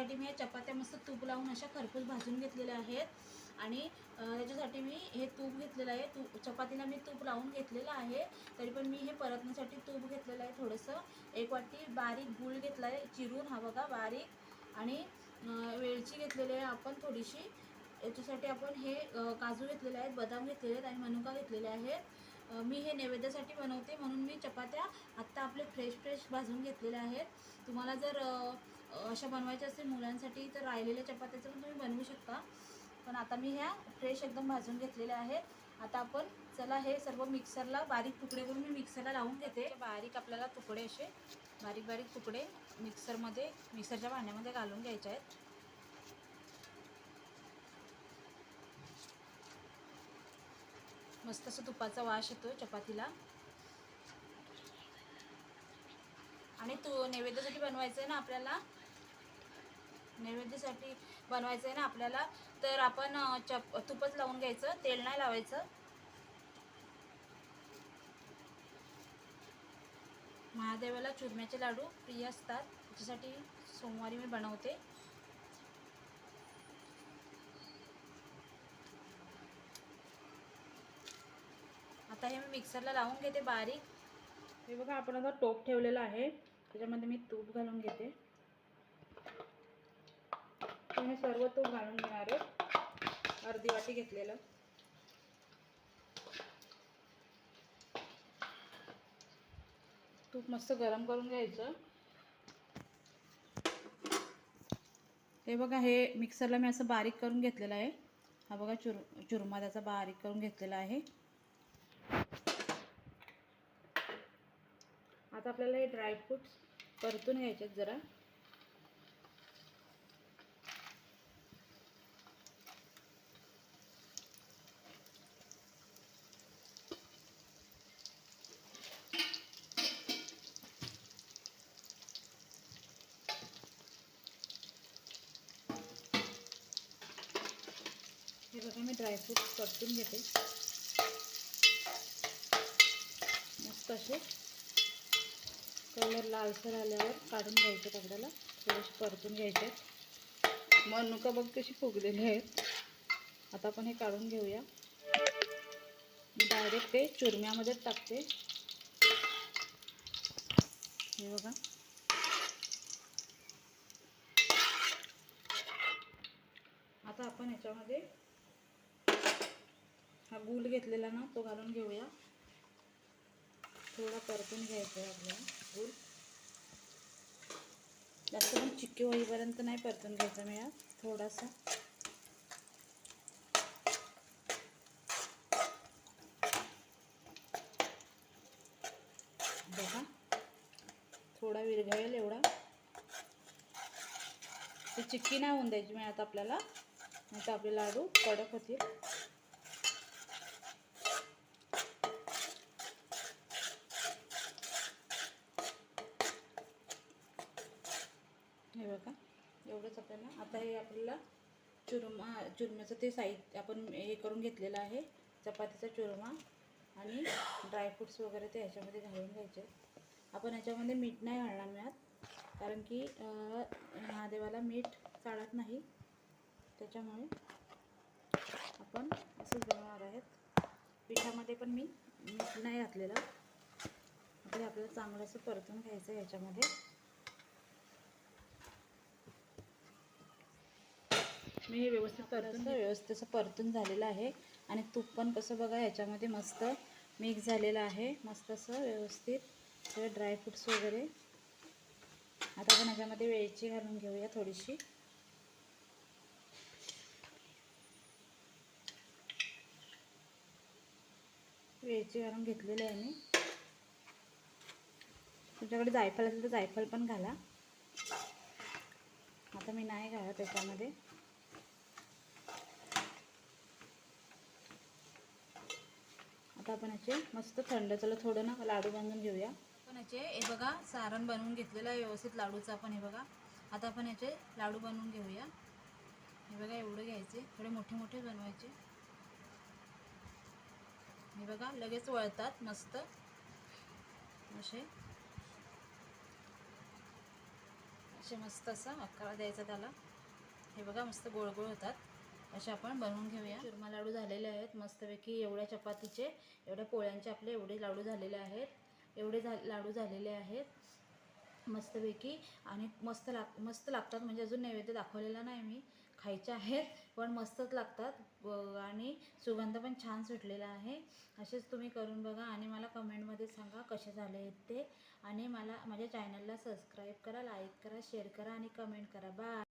त्याच्यासाठी मी चपात्या मस्त तूप लावून अशा खरपूस भाजून घेतलेल्या आहेत आणि त्याच्यासाठी मी हे तूप घेतलेलं आहे. चपातीला मी तूप लावून घेतलेलं आहे. तरी पण मी हे परतण्यासाठी तूप घेतलेलं आहे थोडंसं. 1 वाटी बारीक गूळ घेतला आहे चिरून, हा बघा बारीक. आणि वेलची घेतलेली आहे आपण थोडीशी. याच्यासाठी आपण हे काजू घेतलेले आहेत, बदाम घेतलेले आहेत आणि मनुका घेतलेले आहेत. मी हे नैवेद्यासाठी बनवते म्हणून मी चपात्या आत्ता आपले फ्रेश भाजून घेतलेल्या आहेत. तुम्हाला जर अशा बनवायच्या असेल मुलांसाठी तर राहिलेल्या चपात्याचं पण तुम्ही बनवू शकता. पण आता मी ह्या फ्रेश एकदम भाजून घेतलेल्या आहेत. आता आपण चला हे सर्व मिक्सरला बारीक तुकडे करून मी मिक्सरला लावून घेते. बारीक आपल्याला तुकडे असे बारीक तुकडे मिक्सरच्या भांड्यामध्ये घालून घ्यायचे आहेत. मस्त असं तुपाचा वास येतो चपातीला. आणि नैवेद्यासाठी बनवायचं आहे ना आपल्याला, तर आपण तुपच लावून घ्यायचं, तेल नाही लावायचं. महादेवाला चुरम्याचे लाडू प्रिय असतात, त्याच्यासाठी सोमवारी मी बनवते. आता हे मी मिक्सरला लावून घेते बारीक. हे बघा आपण आता टोप ठेवलेला आहे, त्याच्यामध्ये मी तूप घालून घेते. मी सर्व तूप घालून घेणार आहे, अर्धी वाटी घेतलेलं. तूप मस्त गरम करून घ्यायचं. हे बघा हे मिक्सरला मी असं बारीक करून घेतलेलं आहे. हा बघा चुरमा त्याचा बारीक करून घेतलेला आहे. आता आपल्याला हे ड्रायफ्रूट्स परतून घ्यायचे आहेत जरा. हे बघा मी ड्रायफ्रूट्स परतून घेते. मस्त असे कलर लालसर आल्यावर काढून घ्यायचे आपल्याला, थोडेसे परतून घ्यायचे. मनुका बघ कशी फुगलेली आहेत. आता आपण हे काढून घेऊया. मी डायरेक्ट ते चुरम्यामध्ये टाकते. हे बघा आता आपण याच्यामध्ये हा गूळ घेतलेला ना तो घालून घेऊया. थोडा परतून घ्यायचा आहे आपल्याला गूळ. जास्त पण चिक्की होईपर्यंत नाही परतून घ्यायचा मिळा, थोडासा. बघा थोडा विरघळेल एवढा. ते चिक्की नाही होऊन द्यायची मिळत आपल्याला, नाही तर आपले लाडू कडक होतील. हे बघा एवढंच आपल्याला. आता हे आपल्याला चुरम्याचं ते साहित्य आपण हे करून घेतलेलं आहे, चपातीचा चुरमा आणि ड्रायफ्रूट्स वगैरे ते ह्याच्यामध्ये घालून घ्यायचे. आपण ह्याच्यामध्ये मीठ नाही घालणार मिळत, कारण की महादेवाला मीठ चालत नाही, त्याच्यामुळे आपण असंच बनवणार आहेत. पिठामध्ये पण मी मीठ नाही घातलेलं. आता आपल्याला चांगलं असं परतून घ्यायचं आहे ह्याच्यामध्ये. मी हे व्यवस्थित असं परतून झालेलं आहे. आणि तूप पण कसं बघा ह्याच्यामध्ये मस्त मिक्स झालेलं आहे, मस्त असं व्यवस्थित सगळे ड्रायफ्रूट्स वगैरे. आता आपण ह्याच्यामध्ये वेलची घालून घेऊया थोडीशी. वेलची घालून घेतलेली आहे मी. तुमच्याकडे जायफळ असेल तर जायफळ पण घाला, आता मी नाही घालत त्याच्यामध्ये. आता आपण याचे मस्त थंड, चला थोडं ना लाडू बांधून घेऊया. आपण याचे हे बघा सारण बनवून घेतलेलं आहे व्यवस्थित लाडूचं आपण. हे बघा आता आपण याचे लाडू बनवून घेऊया. हे बघा एवढे घ्यायचे, थोडे मोठे बनवायचे. हे बघा लगेच वळतात मस्त असे मस्त असं आकार द्यायचा त्याला. हे बघा मस्त गोळ गोळ होतात असे आपण बनवून घेऊया. चुरमा लाडू झालेले आहेत मस्तपैकी. एवढ्या चपातीचे एवढ्या पोळ्यांचे आपले एवढे लाडू झालेले आहेत. एवढे लाडू झालेले आहेत मस्तपैकी. आणि मस्त लागतात. म्हणजे अजून नैवेद्य दाखवलेला नाही मी. खायचे आहेत पण मस्तच लागतात आणि सुगंध पण छान सुटलेला आहे. असेच तुम्ही करून बघा आणि मला कमेंटमध्ये सांगा कसे झाले आहेत ते. आणि मला माझ्या चॅनलला सबस्क्राईब करा, लाईक करा, शेअर करा आणि कमेंट करा. बाय.